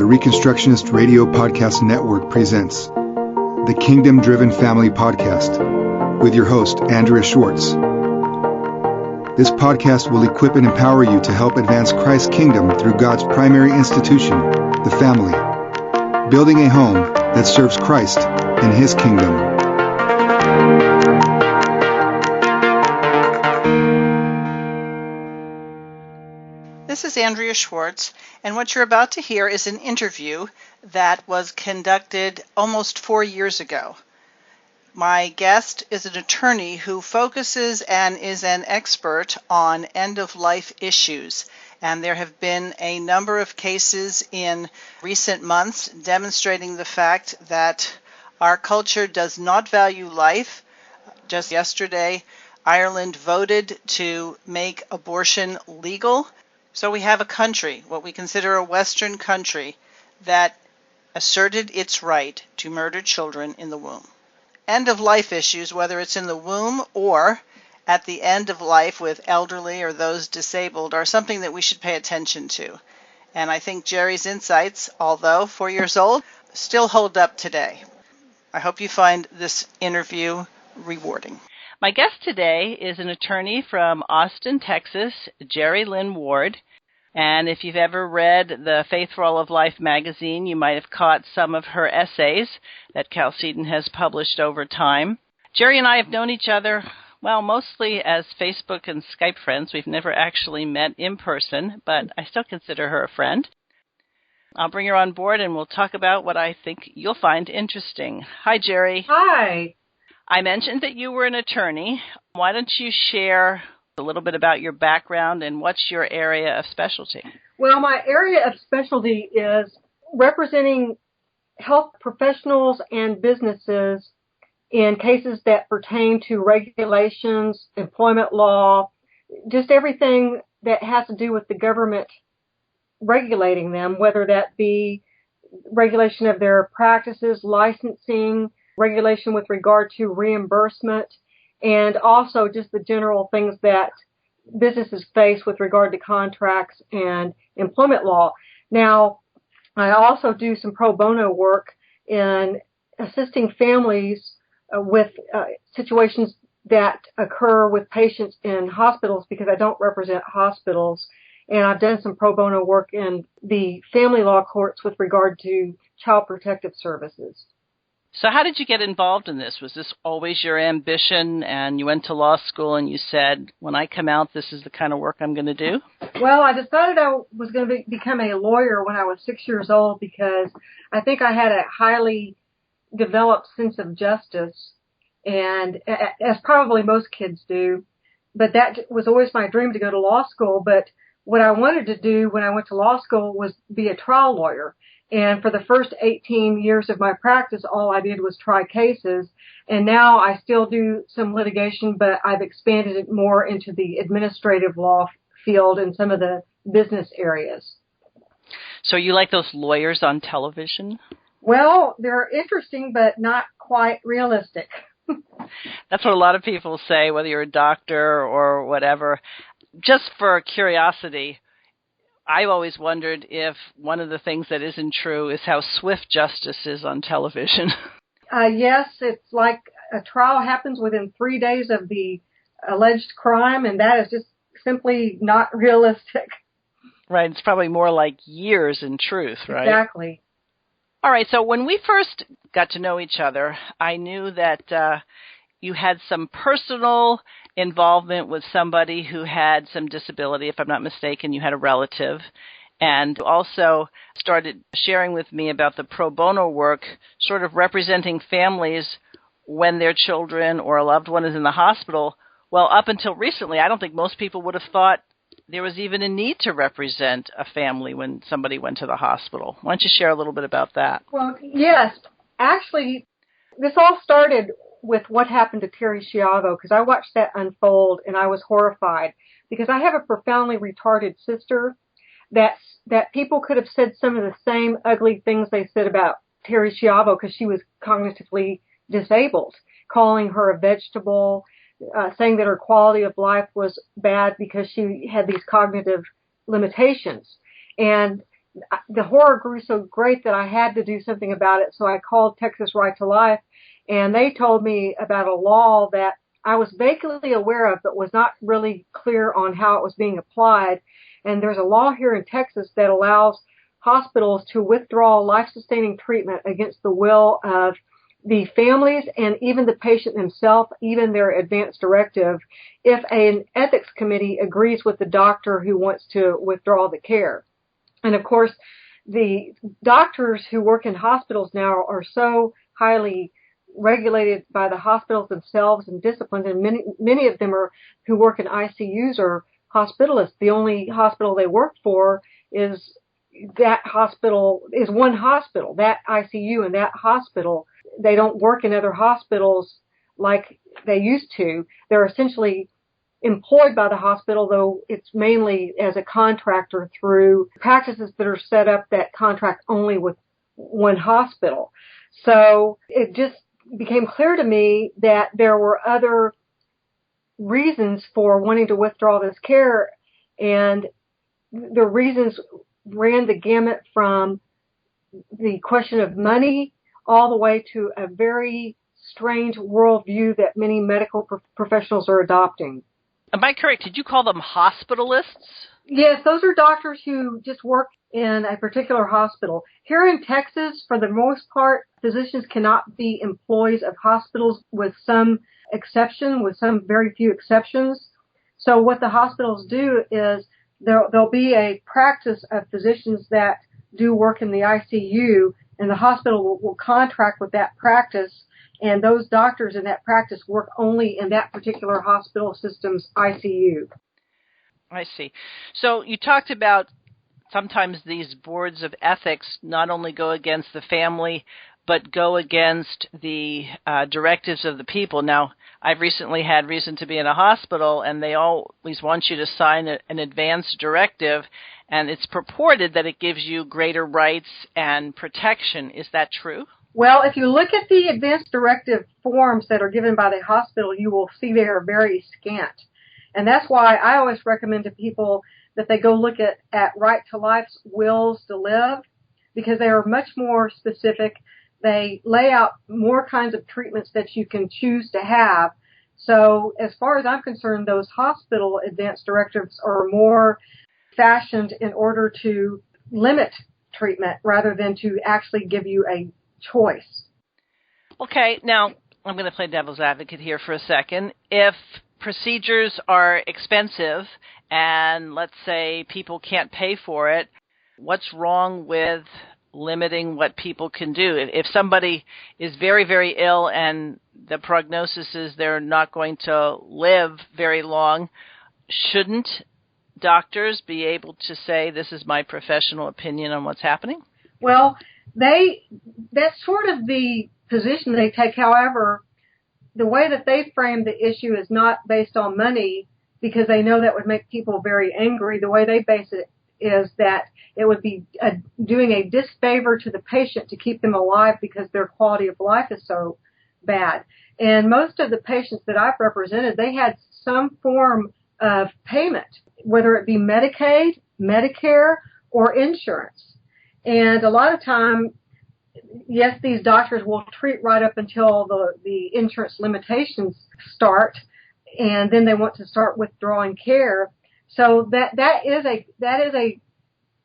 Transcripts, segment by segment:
Reconstructionist Radio Podcast Network presents the Kingdom Driven Family Podcast with your host, Andrea Schwartz. This podcast will equip and empower you to help advance Christ's kingdom through God's primary institution, the family, building a home that serves Christ and His kingdom. This is Andrea Schwartz, and what you're about to hear is an interview that was conducted almost 4 years ago. My guest is an attorney who focuses and is an expert on end-of-life issues, and there have been a number of cases in recent months demonstrating the fact that our culture does not value life. Just yesterday, Ireland voted to make abortion legal. So we have a country, what we consider a Western country, that asserted its right to murder children in the womb. End-of-life issues, whether it's in the womb or at the end of life with elderly or those disabled, are something that we should pay attention to. And I think Jerry's insights, although 4 years old, still hold up today. I hope you find this interview rewarding. My guest today is an attorney from Austin, Texas, Jerry Lynn Ward. And if you've ever read the Faith for All of Life magazine, you might have caught some of her essays that Chalcedon has published over time. Jerry and I have known each other, well, mostly as Facebook and Skype friends. We've never actually met in person, but I still consider her a friend. I'll bring her on board and we'll talk about what I think you'll find interesting. Hi, Jerry. Hi. I mentioned that you were an attorney. Why don't you share a little bit about your background and what's your area of specialty? Well, my area of specialty is representing health professionals and businesses in cases that pertain to regulations, employment law, just everything that has to do with the government regulating them, whether that be regulation of their practices, licensing, regulation with regard to reimbursement, and also just the general things that businesses face with regard to contracts and employment law. Now, I also do some pro bono work in assisting families with situations that occur with patients in hospitals because I don't represent hospitals. And I've done some pro bono work in the family law courts with regard to child protective services. So how did you get involved in this? Was this always your ambition and you went to law school and you said, when I come out, this is the kind of work I'm going to do? Well, I decided I was going to become a lawyer when I was 6 years old because I think I had a highly developed sense of justice, and as probably most kids do. But that was always my dream, to go to law school. But what I wanted to do when I went to law school was be a trial lawyer. And for the first 18 years of my practice, all I did was try cases. And now I still do some litigation, but I've expanded it more into the administrative law field and some of the business areas. So you like those lawyers on television? Well, they're interesting, but not quite realistic. That's what a lot of people say, whether you're a doctor or whatever. Just for curiosity, I've always wondered if one of the things that isn't true is how swift justice is on television. Yes, it's like a trial happens within 3 days of the alleged crime, and that is just simply not realistic. Right, it's probably more like years in truth, right? Exactly. All right, so when we first got to know each other, I knew that you had some personal involvement with somebody who had some disability. If I'm not mistaken, you had a relative, and also started sharing with me about the pro bono work, sort of representing families when their children or a loved one is in the hospital. Well, up until recently, I don't think most people would have thought there was even a need to represent a family when somebody went to the hospital. Why don't you share a little bit about that? Well, yes. Actually, this all started with what happened to Terry Schiavo, because I watched that unfold and I was horrified, because I have a profoundly retarded sister that people could have said some of the same ugly things they said about Terry Schiavo because she was cognitively disabled, calling her a vegetable, saying that her quality of life was bad because she had these cognitive limitations. And the horror grew so great that I had to do something about it. So I called Texas Right to Life, and they told me about a law that I was vaguely aware of, but was not really clear on how it was being applied. And there's a law here in Texas that allows hospitals to withdraw life-sustaining treatment against the will of the families and even the patient himself, even their advance directive, if an ethics committee agrees with the doctor who wants to withdraw the care. And of course, the doctors who work in hospitals now are so highly regulated by the hospitals themselves and disciplined, and many of them who work in ICUs are hospitalists. The only hospital they work for is that hospital, is one hospital, that ICU and that hospital. They don't work in other hospitals like they used to. They're essentially employed by the hospital, though it's mainly as a contractor through practices that are set up that contract only with one hospital. So it just became clear to me that there were other reasons for wanting to withdraw this care, and the reasons ran the gamut from the question of money all the way to a very strange worldview that many medical professionals are adopting. Am I correct? Did you call them hospitalists? Yes, those are doctors who just work in a particular hospital. Here in Texas, for the most part, physicians cannot be employees of hospitals with some exception, with some very few exceptions. So what the hospitals do is there'll be a practice of physicians that do work in the ICU, and the hospital will contract with that practice, and those doctors in that practice work only in that particular hospital system's ICU. I see. So you talked about sometimes these boards of ethics not only go against the family, but go against the directives of the people. Now, I've recently had reason to be in a hospital, and they always want you to sign an advance directive, and it's purported that it gives you greater rights and protection. Is that true? Well, if you look at the advance directive forms that are given by the hospital, you will see they are very scant. And that's why I always recommend to people that they go look at Right to Life's Wills to Live, because they are much more specific. They lay out more kinds of treatments that you can choose to have. So as far as I'm concerned, those hospital advance directives are more fashioned in order to limit treatment rather than to actually give you a choice. Okay, now I'm going to play devil's advocate here for a second. If procedures are expensive and let's say people can't pay for it, what's wrong with limiting what people can do? If somebody is very, very ill and the prognosis is they're not going to live very long, shouldn't doctors be able to say, this is my professional opinion on what's happening? Well, that's sort of the position they take. However, the way that they frame the issue is not based on money, because they know that would make people very angry. The way they base it is that it would be doing a disfavor to the patient to keep them alive because their quality of life is so bad. And most of the patients that I've represented, they had some form of payment, whether it be Medicaid, Medicare, or insurance. And a lot of time, yes, these doctors will treat right up until the insurance limitations start, and then they want to start withdrawing care. So that is a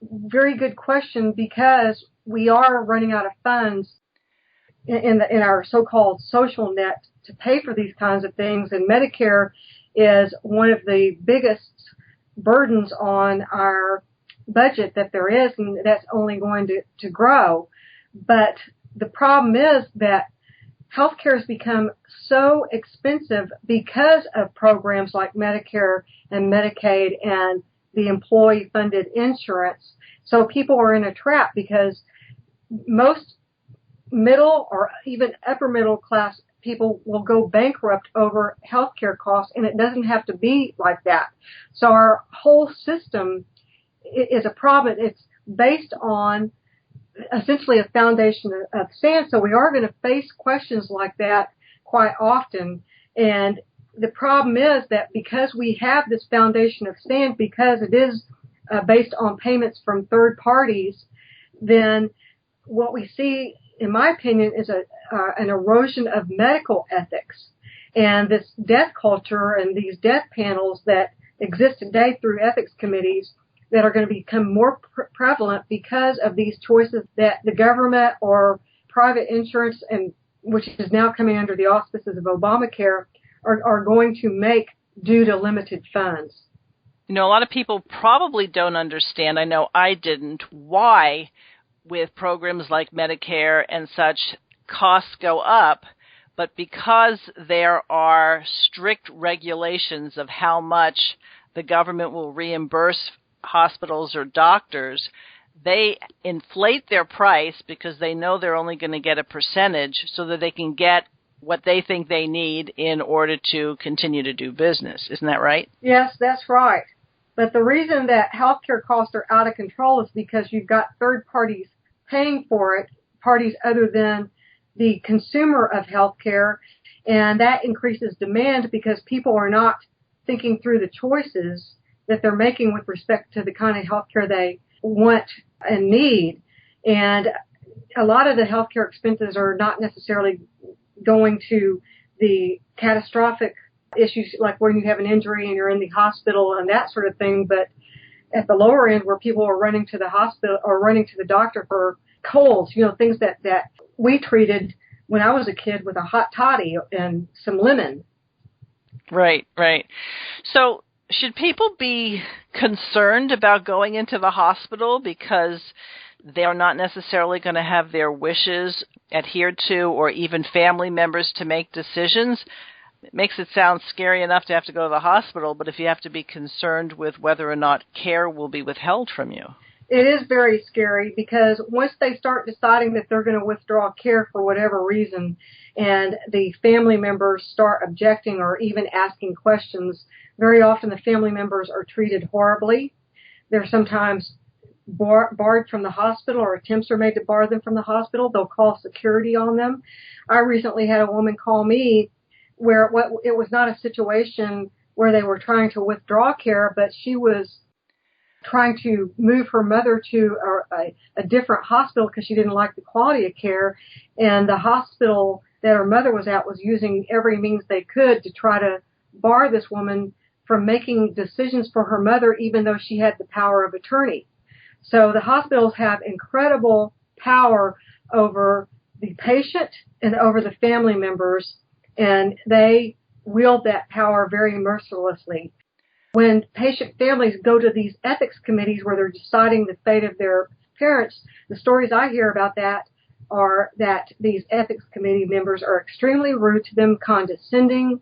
very good question, because we are running out of funds in our so-called social net to pay for these kinds of things, and Medicare is one of the biggest burdens on our budget that there is, and that's only going to grow. But the problem is that healthcare has become so expensive because of programs like Medicare and Medicaid and the employee-funded insurance. So people are in a trap, because most middle or even upper middle class people will go bankrupt over healthcare costs, and it doesn't have to be like that. So our whole system is a problem. It's based on essentially a foundation of sand. So we are going to face questions like that quite often. And the problem is that because we have this foundation of sand, because it is based on payments from third parties, then what we see, in my opinion, is an erosion of medical ethics. And this death culture and these death panels that exist today through ethics committees that are going to become more prevalent because of these choices that the government or private insurance, and which is now coming under the auspices of Obamacare, are going to make due to limited funds. You know, a lot of people probably don't understand, I know I didn't, why with programs like Medicare and such, costs go up, but because there are strict regulations of how much the government will reimburse hospitals or doctors, they inflate their price because they know they're only going to get a percentage so that they can get what they think they need in order to continue to do business. Isn't that right? Yes, that's right. But the reason that healthcare costs are out of control is because you've got third parties paying for it, parties other than the consumer of healthcare, and that increases demand because people are not thinking through the choices that they're making with respect to the kind of healthcare they want and need. And a lot of the healthcare expenses are not necessarily going to the catastrophic issues like when you have an injury and you're in the hospital and that sort of thing, but at the lower end where people are running to the hospital or running to the doctor for colds, you know, things that we treated when I was a kid with a hot toddy and some lemon. Right, right. So should people be concerned about going into the hospital because they're not necessarily going to have their wishes adhered to or even family members to make decisions? It makes it sound scary enough to have to go to the hospital, but if you have to be concerned with whether or not care will be withheld from you. It is very scary because once they start deciding that they're going to withdraw care for whatever reason and the family members start objecting or even asking questions, very often the family members are treated horribly. They're sometimes barred from the hospital or attempts are made to bar them from the hospital. They'll call security on them. I recently had a woman call me where it was not a situation where they were trying to withdraw care, but she was trying to move her mother to a different hospital because she didn't like the quality of care. And the hospital that her mother was at was using every means they could to try to bar this woman from making decisions for her mother, even though she had the power of attorney. So the hospitals have incredible power over the patient and over the family members, and they wield that power very mercilessly. When patient families go to these ethics committees where they're deciding the fate of their parents, the stories I hear about that are that these ethics committee members are extremely rude to them, condescending,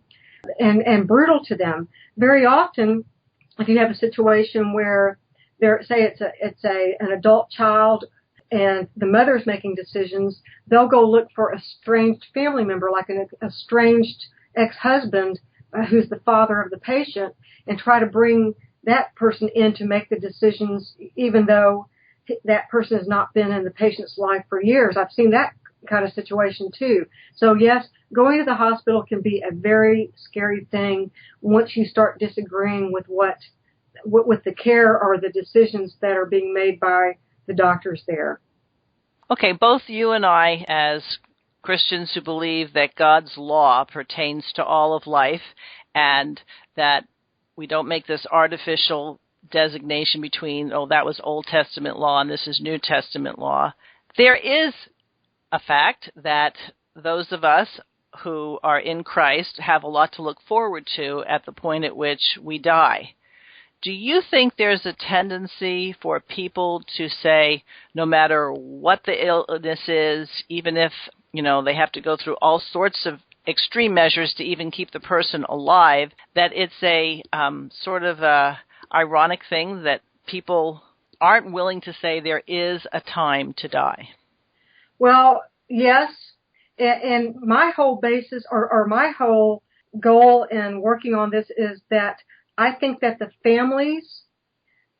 and brutal to them. Very often, if you have a situation where say it's an adult child and the mother's making decisions, they'll go look for a estranged family member, like an estranged ex-husband who's the father of the patient, and try to bring that person in to make the decisions, even though that person has not been in the patient's life for years. I've seen that kind of situation too. So yes, going to the hospital can be a very scary thing once you start disagreeing with with the care or the decisions that are being made by the doctors there. Okay, both you and I, as Christians who believe that God's law pertains to all of life and that we don't make this artificial designation between, oh, that was Old Testament law and this is New Testament law, there is a fact that those of us who are in Christ have a lot to look forward to at the point at which we die. Do you think there's a tendency for people to say, no matter what the illness is, even if, they have to go through all sorts of extreme measures to even keep the person alive, that it's a sort of a ironic thing that people aren't willing to say there is a time to die? Well, yes. And my whole basis or my whole goal in working on this is that I think that the families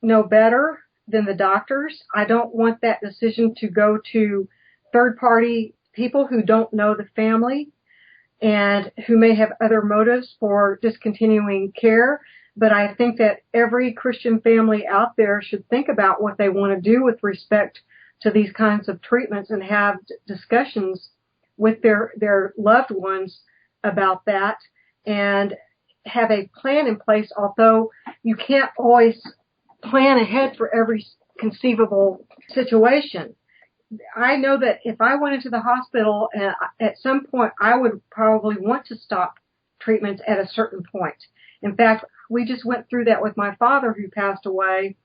know better than the doctors. I don't want that decision to go to third-party people who don't know the family and who may have other motives for discontinuing care. But I think that every Christian family out there should think about what they want to do with respect to these kinds of treatments and have discussions with their loved ones about that and have a plan in place, although you can't always plan ahead for every conceivable situation. I know that if I went into the hospital at some point, I would probably want to stop treatments at a certain point. In fact, we just went through that with my father, who passed away,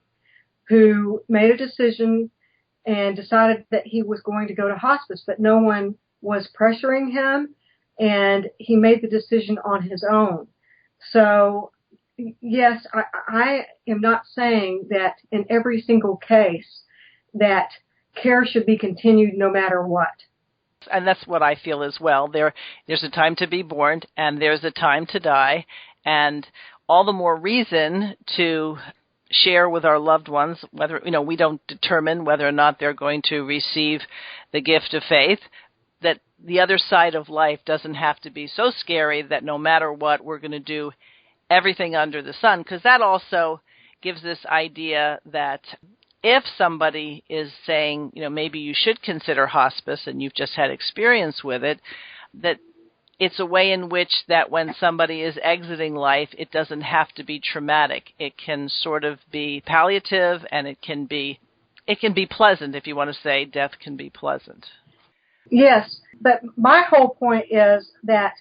who made a decision and decided that he was going to go to hospice, but no one was pressuring him, and he made the decision on his own. So, yes, I am not saying that in every single case that care should be continued no matter what. And that's what I feel as well. There's a time to be born, and there's a time to die, and all the more reason to share with our loved ones, whether, we don't determine whether or not they're going to receive the gift of faith, that the other side of life doesn't have to be so scary that no matter what, we're going to do everything under the sun, because that also gives this idea that if somebody is saying, maybe you should consider hospice and you've just had experience with it, that it's a way in which that when somebody is exiting life, it doesn't have to be traumatic. It can sort of be palliative, and it can be pleasant, if you want to say death can be pleasant. Yes, but my whole point is that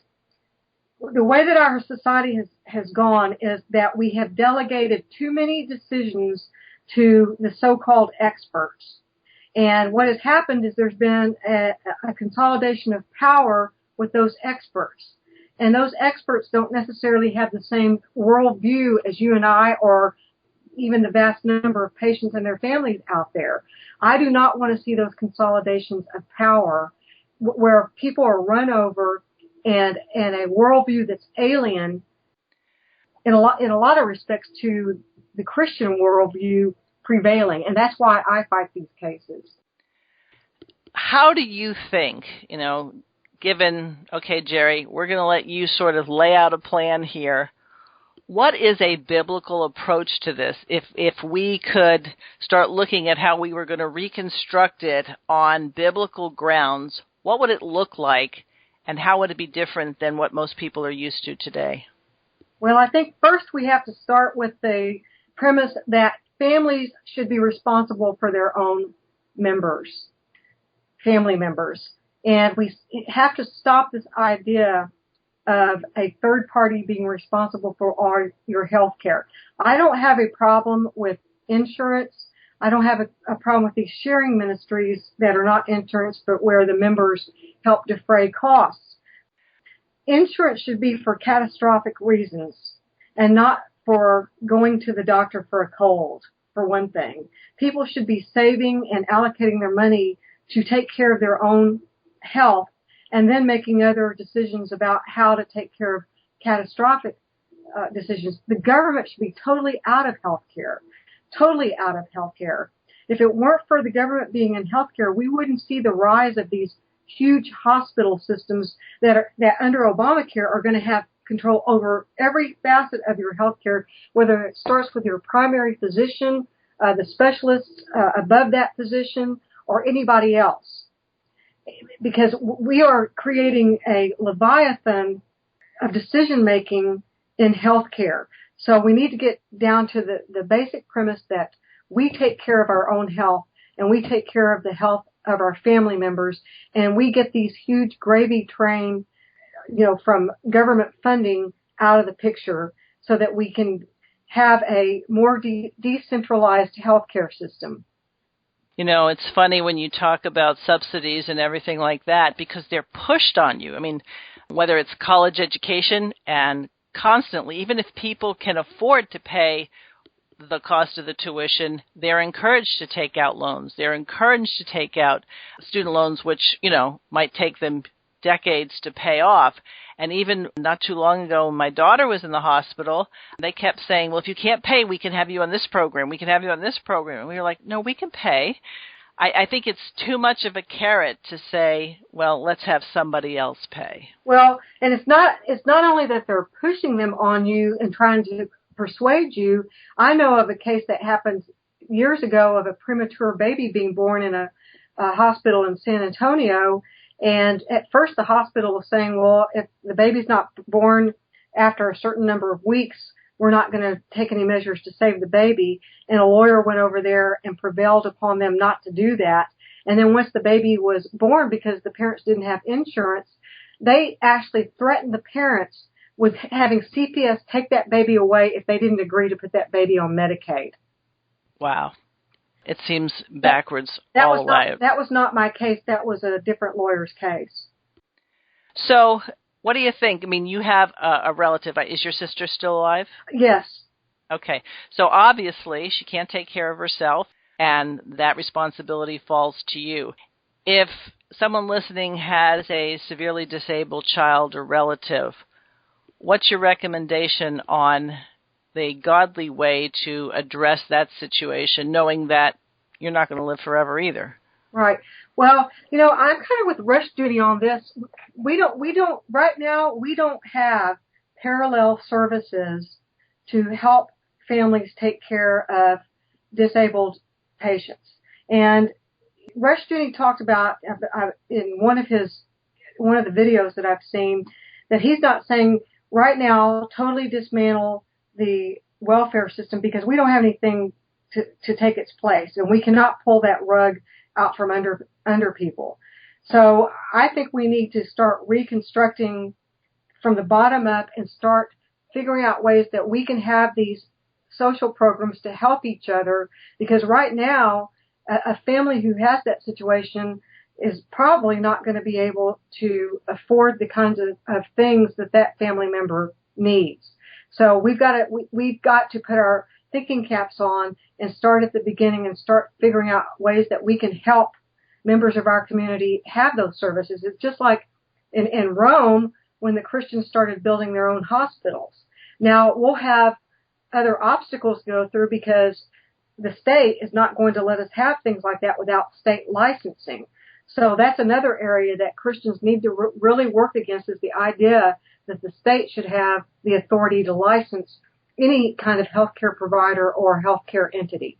the way that our society has gone is that we have delegated too many decisions to the so-called experts. And what has happened is there's been a consolidation of power with those experts. And those experts don't necessarily have the same worldview as you and I, or even the vast number of patients and their families out there. I do not want to see those consolidations of power where people are run over and a worldview that's alien in a lot of respects to the Christian worldview prevailing. And that's why I fight these cases. How do you think, given, okay, Jerry, we're going to let you sort of lay out a plan here. What is a biblical approach to this? If we could start looking at how we were going to reconstruct it on biblical grounds, what would it look like, and how would it be different than what most people are used to today? Well, I think first we have to start with the premise that families should be responsible for their own family members. And we have to stop this idea of a third party being responsible for your health care. I don't have a problem with insurance. I don't have a problem with these sharing ministries that are not insurance, but where the members help defray costs. Insurance should be for catastrophic reasons and not for going to the doctor for a cold, for one thing. People should be saving and allocating their money to take care of their own health and then making other decisions about how to take care of catastrophic decisions. The government should be totally out of healthcare. Totally out of healthcare. If it weren't for the government being in healthcare, we wouldn't see the rise of these huge hospital systems that under Obamacare are going to have control over every facet of your healthcare, whether it starts with your primary physician, the specialists above that physician, or anybody else. Because we are creating a leviathan of decision making in healthcare. So we need to get down to the basic premise that we take care of our own health and we take care of the health of our family members, and we get these huge gravy train, from government funding out of the picture so that we can have a more decentralized healthcare system. It's funny when you talk about subsidies and everything like that, because they're pushed on you. I mean, whether it's college education, and constantly, even if people can afford to pay the cost of the tuition, they're encouraged to take out loans. They're encouraged to take out student loans, which, might take them decades to pay off. And even not too long ago, when my daughter was in the hospital, they kept saying, well, if you can't pay, we can have you on this program. We can have you on this program. And we were like, no, we can pay. I think it's too much of a carrot to say, well, let's have somebody else pay. Well, and it's not only that they're pushing them on you and trying to persuade you. I know of a case that happened years ago of a premature baby being born in a hospital in San Antonio. And at first the hospital was saying, well, if the baby's not born after a certain number of weeks, we're not going to take any measures to save the baby. And a lawyer went over there and prevailed upon them not to do that. And then once the baby was born, because the parents didn't have insurance, they actually threatened the parents with having CPS take that baby away if they didn't agree to put that baby on Medicaid. Wow. It seems backwards all the way. That was not my case. That was a different lawyer's case. So what do you think? I mean, you have a relative. Is your sister still alive? Yes. Okay. So obviously she can't take care of herself, and that responsibility falls to you. If someone listening has a severely disabled child or relative, what's your recommendation on the godly way to address that situation, knowing that you're not going to live forever either? Right. Well, I'm kind of with Rush Duty on this. Right now, we don't have parallel services to help families take care of disabled patients. And Rush Duty talked about in one of the videos that I've seen that he's not saying right now totally dismantle the welfare system because we don't have anything to take its place, and we cannot pull that rug out from under people. So I think we need to start reconstructing from the bottom up and start figuring out ways that we can have these social programs to help each other, because right now a family who has that situation is probably not going to be able to afford the kinds of things that family member needs. So we've got to put our thinking caps on and start at the beginning and start figuring out ways that we can help members of our community have those services. It's just like in Rome when the Christians started building their own hospitals. Now we'll have other obstacles to go through because the state is not going to let us have things like that without state licensing. So that's another area that Christians need to really work against, is the idea that the state should have the authority to license any kind of healthcare provider or healthcare entity.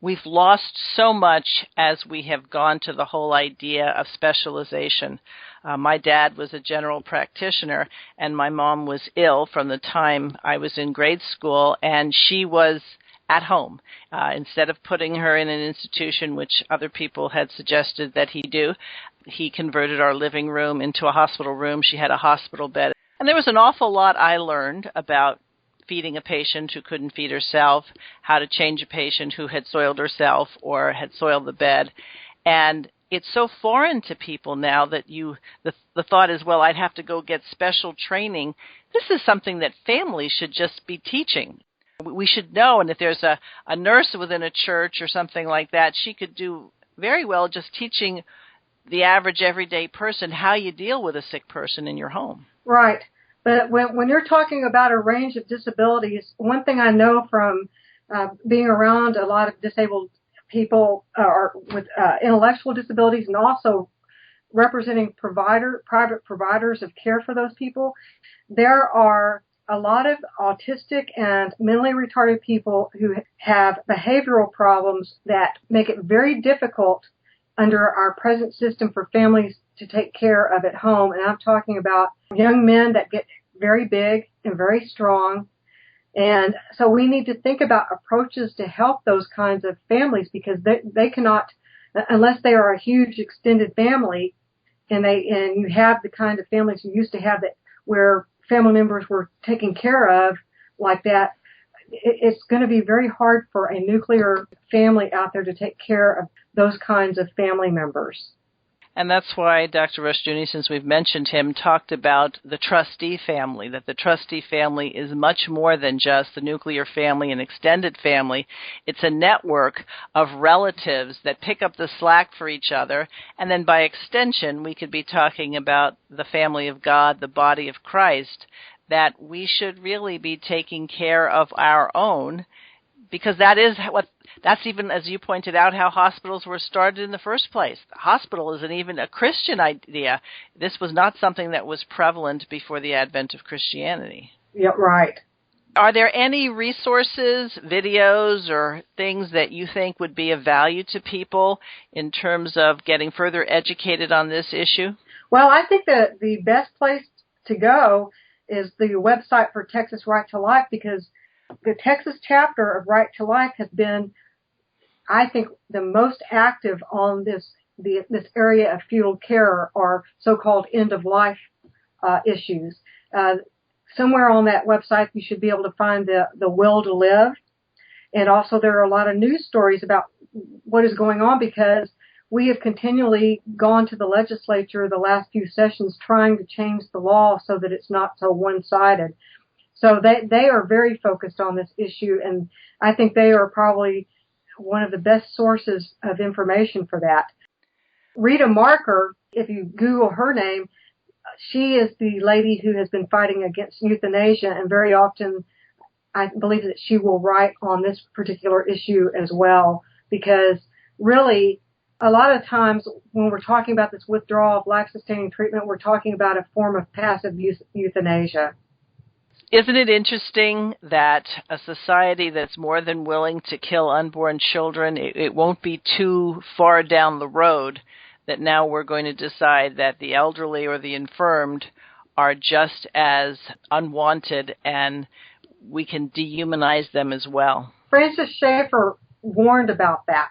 We've lost so much as we have gone to the whole idea of specialization. My dad was a general practitioner, and my mom was ill from the time I was in grade school, and she was at home. Instead of putting her in an institution, which other people had suggested that he do, he converted our living room into a hospital room. She had a hospital bed. And there was an awful lot I learned about feeding a patient who couldn't feed herself, how to change a patient who had soiled herself or had soiled the bed. And it's so foreign to people now that the thought is, well, I'd have to go get special training. This is something that families should just be teaching. We should know, and if there's a nurse within a church or something like that, she could do very well just teaching the average everyday person how you deal with a sick person in your home. Right. But when you're talking about a range of disabilities, one thing I know from being around a lot of disabled people or with intellectual disabilities, and also representing private providers of care for those people, there are a lot of autistic and mentally retarded people who have behavioral problems that make it very difficult under our present system for families to take care of at home. And I'm talking about young men that get very big and very strong. And so we need to think about approaches to help those kinds of families, because they cannot, unless they are a huge extended family, and you have the kind of families you used to have that where family members were taken care of like that, it's going to be very hard for a nuclear family out there to take care of those kinds of family members. And that's why Dr. Rushdoony, since we've mentioned him, talked about the trustee family, that the trustee family is much more than just the nuclear family and extended family. It's a network of relatives that pick up the slack for each other. And then by extension, we could be talking about the family of God, the body of Christ, that we should really be taking care of our own, because that's even, as you pointed out, how hospitals were started in the first place. The hospital isn't even a Christian idea. This was not something that was prevalent before the advent of Christianity. Yeah, right. Are there any resources, videos, or things that you think would be of value to people in terms of getting further educated on this issue? Well, I think that the best place to go is the website for Texas Right to Life, because the Texas chapter of Right to Life has been, I think, the most active on this area of fetal care or so-called end-of-life issues. Somewhere on that website, you should be able to find the will to live. And also there are a lot of news stories about what is going on, because we have continually gone to the legislature the last few sessions trying to change the law so that it's not so one-sided. So they are very focused on this issue, and I think they are probably one of the best sources of information for that. Rita Marker, if you Google her name, she is the lady who has been fighting against euthanasia, and very often I believe that she will write on this particular issue as well, because really a lot of times when we're talking about this withdrawal of life-sustaining treatment, we're talking about a form of passive euthanasia. Isn't it interesting that a society that's more than willing to kill unborn children, it won't be too far down the road that now we're going to decide that the elderly or the infirmed are just as unwanted and we can dehumanize them as well? Francis Schaeffer warned about that.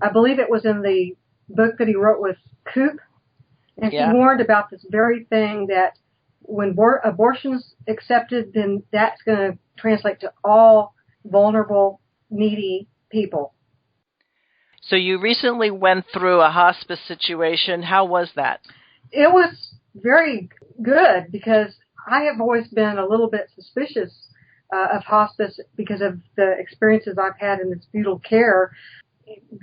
I believe it was in the book that he wrote with Coop, and he warned about this very thing, that when abortion's accepted, then that's going to translate to all vulnerable, needy people. So you recently went through a hospice situation. How was that? It was very good, because I have always been a little bit suspicious of hospice because of the experiences I've had in this fetal care.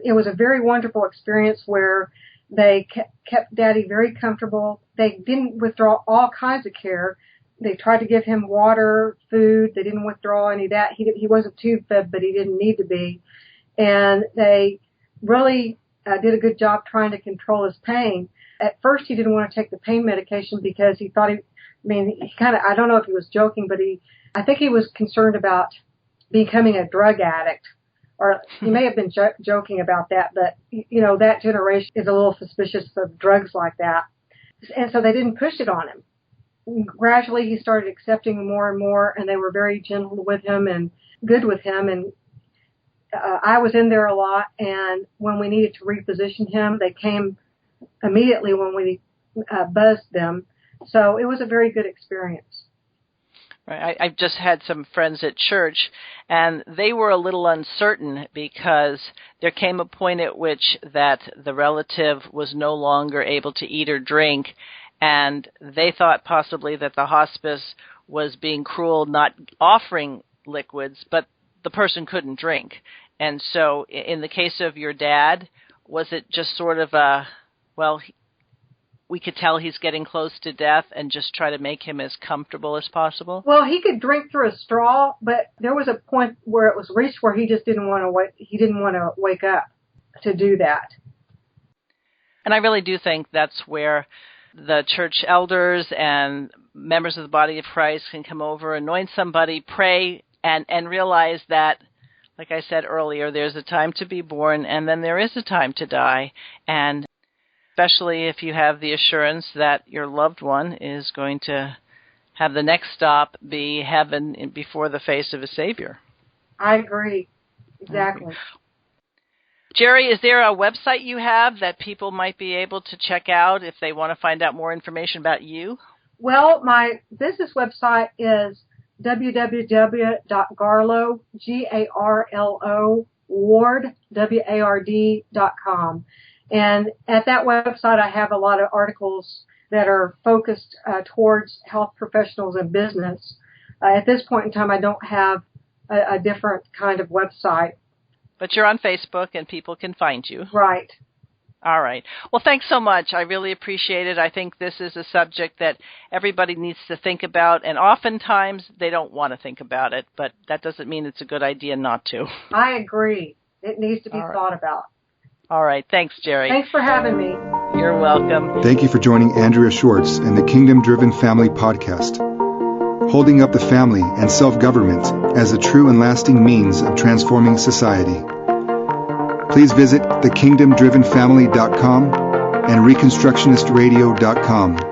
It was a very wonderful experience where they kept Daddy very comfortable. They didn't withdraw all kinds of care. They tried to give him water, food. They didn't withdraw any of that. He wasn't tube fed, but he didn't need to be. And they really did a good job trying to control his pain. At first, he didn't want to take the pain medication because he thought I don't know if he was joking, but I think he was concerned about becoming a drug addict. Or he may have been joking about that, but, that generation is a little suspicious of drugs like that. And so they didn't push it on him. Gradually, he started accepting more and more, and they were very gentle with him and good with him. And I was in there a lot, and when we needed to reposition him, they came immediately when we buzzed them. So it was a very good experience. Right. I've just had some friends at church, and they were a little uncertain because there came a point at which that the relative was no longer able to eat or drink, and they thought possibly that the hospice was being cruel, not offering liquids, but the person couldn't drink. And so in the case of your dad, was it just sort of we could tell he's getting close to death and just try to make him as comfortable as possible? Well, he could drink through a straw, but there was a point where it was reached where he just didn't want to wake up to do that. And I really do think that's where the church elders and members of the body of Christ can come over, anoint somebody, pray, and realize that, like I said earlier, there's a time to be born and then there is a time to die. And especially if you have the assurance that your loved one is going to have the next stop be heaven before the face of a Savior. I agree. Exactly. Jerry, is there a website you have that people might be able to check out if they want to find out more information about you? Well, my business website is www.garlo, Garlo, ward, ward.com. And at that website, I have a lot of articles that are focused towards health professionals and business. At this point in time, I don't have a different kind of website. But you're on Facebook and people can find you. Right. All right. Well, thanks so much. I really appreciate it. I think this is a subject that everybody needs to think about, and oftentimes they don't want to think about it, but that doesn't mean it's a good idea not to. I agree. It needs to be thought about. All right. Thanks, Jerry. Thanks for having me. You're welcome. Thank you for joining Andrea Schwartz and the Kingdom Driven Family Podcast. holding up the family and self-government as a true and lasting means of transforming society. Please visit thekingdomdrivenfamily.com and reconstructionistradio.com.